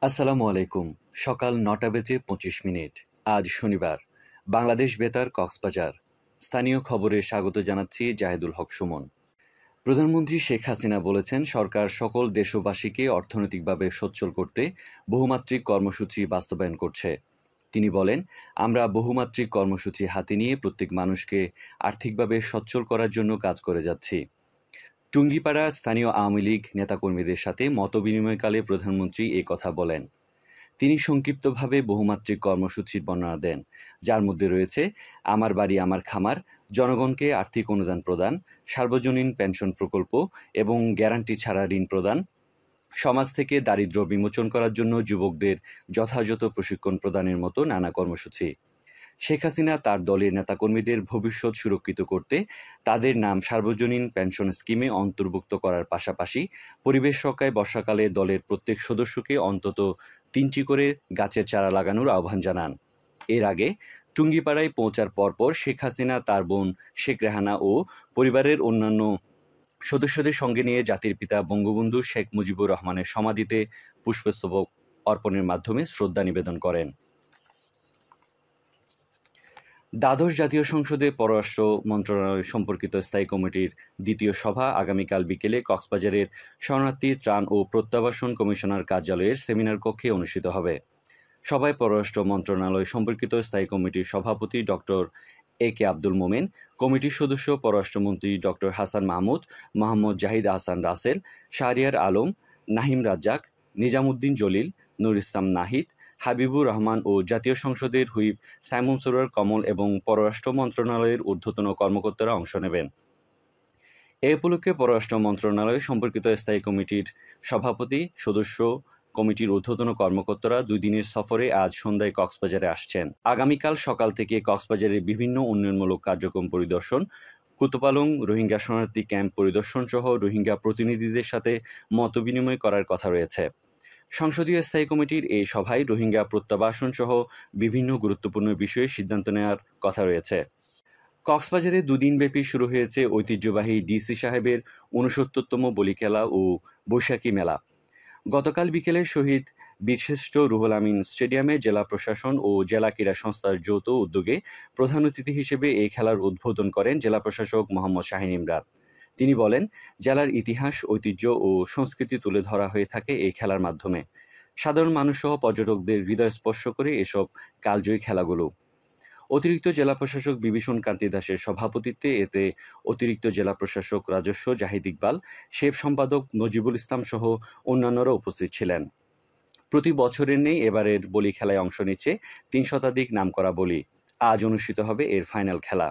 আসসালামু আলাইকুম। সকাল ৯টা বেজে ২৫ মিনিট। আজ শনিবার। বাংলাদেশ বেতার কক্সবাজার। স্থানীয় খবরে স্বাগত জানাচ্ছি জাহেদুল হক সুমন। প্রধানমন্ত্রী শেখ হাসিনা বলেছেন, সরকার সকল দেশবাসীকে অর্থনৈতিকভাবে সচ্ছল করতে বহুমাত্রিক কর্মসূচি বাস্তবায়ন করছে। তিনি বলেন, আমরা বহুমাত্রিক কর্মসূচি হাতে নিয়ে প্রত্যেক মানুষকে আর্থিকভাবে সচ্ছল করার জন্য কাজ করে যাচ্ছি। টুঙ্গিপাড়া স্থানীয় আওয়ামী লীগ নেতাকর্মীদের সাথে মতবিনিময়কালে প্রধানমন্ত্রী এ কথা বলেন। তিনি সংক্ষিপ্তভাবে বহুমাত্রিক কর্মসূচির বর্ণনা দেন, যার মধ্যে রয়েছে আমার বাড়ি আমার খামার, জনগণকে আর্থিক অনুদান প্রদান, সার্বজনীন পেনশন প্রকল্প এবং গ্যারান্টি ছাড়া ঋণ প্রদান, সমাজ থেকে দারিদ্র্য বিমোচন করার জন্য যুবকদের যথাযথ প্রশিক্ষণ প্রদানের মতো নানা কর্মসূচি। শেখ হাসিনা তার দলের নেতাকর্মীদের ভবিষ্যৎ সুরক্ষিত করতে তাদের নাম সার্বজনীন পেনশন স্কিমে অন্তর্ভুক্ত করার পাশাপাশি পরিবেশ রক্ষায় বর্ষাকালে দলের প্রত্যেক সদস্যকে অন্তত ৩টি করে গাছের চারা লাগানোর আহ্বান জানান। এর আগে টুঙ্গিপাড়ায় পৌঁছার পরপর শেখ হাসিনা তার বোন শেখ রেহানা ও পরিবারের অন্যান্য সদস্যদের সঙ্গে নিয়ে জাতির পিতা বঙ্গবন্ধু শেখ মুজিবুর রহমানের সমাধিতে পুষ্পস্তবক অর্পণের মাধ্যমে শ্রদ্ধা নিবেদন করেন। দ্বাদশ জাতীয় সংসদে পররাষ্ট্র মন্ত্রণালয় সম্পর্কিত স্থায়ী কমিটির দ্বিতীয় সভা আগামীকাল বিকেলে কক্সবাজারের শরণার্থী ত্রাণ ও প্রত্যাবাসন কমিশনার কার্যালয়ের সেমিনার কক্ষে অনুষ্ঠিত হবে। সভায় পররাষ্ট্র মন্ত্রণালয় সম্পর্কিত স্থায়ী কমিটির সভাপতি ডক্টর এ কে আব্দুল মোমেন, কমিটির সদস্য পররাষ্ট্রমন্ত্রী ডক্টর হাসান মাহমুদ, মোহাম্মদ জাহিদ আহসান রাসেল, শাহরিয়ার আলম, নাহিম রাজ্জাক, নিজামুদ্দিন জলিল, নুর ইসলাম নাহিদ, হাবিবুর রহমান ও জাতীয় সংসদের হুইপ সাইমন সরোয়ার কমল এবং পররাষ্ট্র মন্ত্রণালয়ের ঊর্ধ্বতন কর্মকর্তারা অংশ নেবেন। এ উপলক্ষে পররাষ্ট্র মন্ত্রণালয় সম্পর্কিত স্থায়ী কমিটির সভাপতি, সদস্য, কমিটির ঊর্ধ্বতন কর্মকর্তারা ২ দিনের সফরে আজ সন্ধ্যায় কক্সবাজারে আসছেন। আগামীকাল সকাল থেকে কক্সবাজারের বিভিন্ন উন্নয়নমূলক কার্যক্রম পরিদর্শন, কুতুপালং রোহিঙ্গা শরণার্থী ক্যাম্প পরিদর্শন সহ রোহিঙ্গা প্রতিনিধিদের সাথে মতবিনিময় করার কথা রয়েছে। সংসদীয় স্থায়ী কমিটির এই সভায় রোহিঙ্গা প্রত্যাবাসন সহ বিভিন্ন গুরুত্বপূর্ণ বিষয়ে সিদ্ধান্ত নেওয়ার কথা রয়েছে। কক্সবাজারে ২ দিনব্যাপী শুরু হয়েছে ঐতিহ্যবাহী ডিসি সাহেবের ৬৯তম বলিখেলা ও বৈশাখী মেলা। গতকাল বিকেলে শহীদ বীরশ্রেষ্ঠ রুহুল আমিন স্টেডিয়ামে জেলা প্রশাসন ও জেলা ক্রীড়া সংস্থার যৌথ উদ্যোগে প্রধান অতিথি হিসেবে এই খেলার উদ্বোধন করেন জেলা প্রশাসক মোহাম্মদ শাহীন ইমরান। তিনি বলেন, জেলার ইতিহাস, ঐতিহ্য ও সংস্কৃতি তুলে ধরা হয়ে থাকে এই খেলার মাধ্যমে। সাধারণ মানুষসহ পর্যটকদের হৃদয় স্পর্শ করে এসব কালজয়ী খেলাগুলো। অতিরিক্ত জেলা প্রশাসক বিভীষণ কান্তি দাসের সভাপতিত্বে এতে অতিরিক্ত জেলা প্রশাসক রাজস্ব জাহিদ ইকবাল, শেফ সম্পাদক নজিবুল ইসলাম সহ অন্যান্যরা উপস্থিত ছিলেন। প্রতি বছরের নেই এবারের বলি খেলায় অংশ নিচ্ছে ৩ শতাধিক নামকরা বলি। আজ অনুষ্ঠিত হবে এর ফাইনাল খেলা।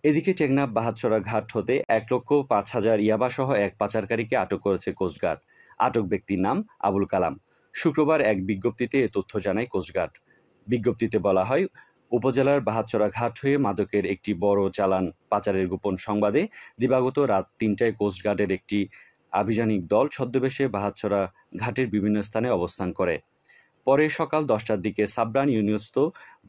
এদিকে টেকনাফ বাহাতছড়া ঘাট হতে ১,৫,০০০ ইয়াবাসহ এক পাচারকারীকে আটক করেছে কোস্টগার্ড। আটক ব্যক্তির নাম আবুল কালাম। শুক্রবার এক বিজ্ঞপ্তিতে এ তথ্য জানায় কোস্টগার্ড। বিজ্ঞপ্তিতে বলা হয়, উপজেলার বাহাতছড়া ঘাট হয়ে মাদকের একটি বড় চালান পাচারের গোপন সংবাদে দিবাগত রাত ৩টায় কোস্টগার্ডের একটি আভিযানিক দল ছদ্মবেশে বাহাতছড়া ঘাটের বিভিন্ন স্থানে অবস্থান করে। পরে সকাল ১০টার দিকে সাবরান ইউনিয়নস্থ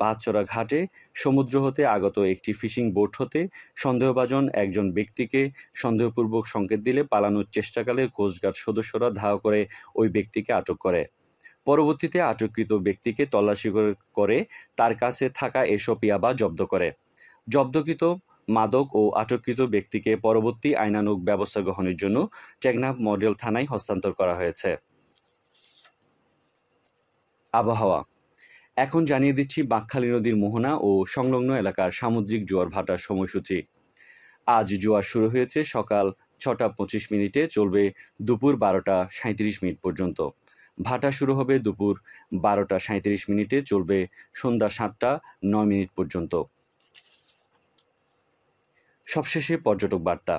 বাহাতছড়া ঘাটে সমুদ্র হতে আগত একটি ফিশিং বোট হতে সন্দেহভাজন একজন ব্যক্তিকে সন্দেহপূর্বক সংকেত দিলে পালানোর চেষ্টাকালে কোস্টগার্ড সদস্যরা ধাওয়া করে ওই ব্যক্তিকে আটক করে। পরবর্তীতে আটককৃত ব্যক্তিকে তল্লাশি করে তার কাছে থাকা এসব ইয়াবা জব্দ করে। জব্দকৃত মাদক ও আটককৃত ব্যক্তিকে পরবর্তী আইনানুগ ব্যবস্থা গ্রহণের জন্য টেকনাফ মডেল থানায় হস্তান্তর করা হয়েছে। আবহাওয়া। এখন জানিয়ে দিচ্ছি বাঁকখালী নদীর মোহনা ও সংলগ্ন এলাকার সামুদ্রিক জোয়ার ভাটার সময়সূচি। আজ জোয়ার শুরু হয়েছে সকাল ৬টা ২৫ মিনিটে, চলবে দুপুর ১২টা ৩৭ মিনিট পর্যন্ত। ভাটা শুরু হবে দুপুর ১২টা ৩৭ মিনিটে, চলবে সন্ধ্যা ৭টা ৯ মিনিট পর্যন্ত। সবশেষে পর্যটক বার্তা।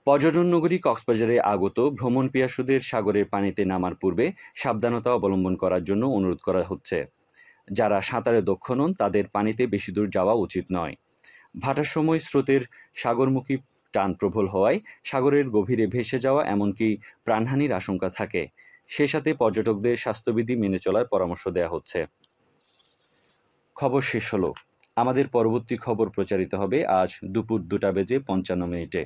পর্যটন নগরী কক্সবাজারে আগত ভ্রমণ পিয়াসুদের সাগরের পানিতে নামার পূর্বে সাবধানতা অবলম্বন করার জন্য অনুরোধ করা হচ্ছে। যারা সাঁতারে দক্ষ নন তাদের পানিতে বেশি দূর যাওয়া উচিত নয়। ভাটার সময় স্রোতের সাগরমুখী টান প্রবল হওয়ায় সাগরের গভীরে ভেসে যাওয়া এমনকি প্রাণহানির আশঙ্কা থাকে। সে সাথে পর্যটকদের স্বাস্থ্যবিধি মেনে চলার পরামর্শ দেওয়া হচ্ছে। খবর শেষ হলো। আমাদের পরবর্তী খবর প্রচারিত হবে আজ দুপুর ২টা বেজে ৫৫ মিনিটে।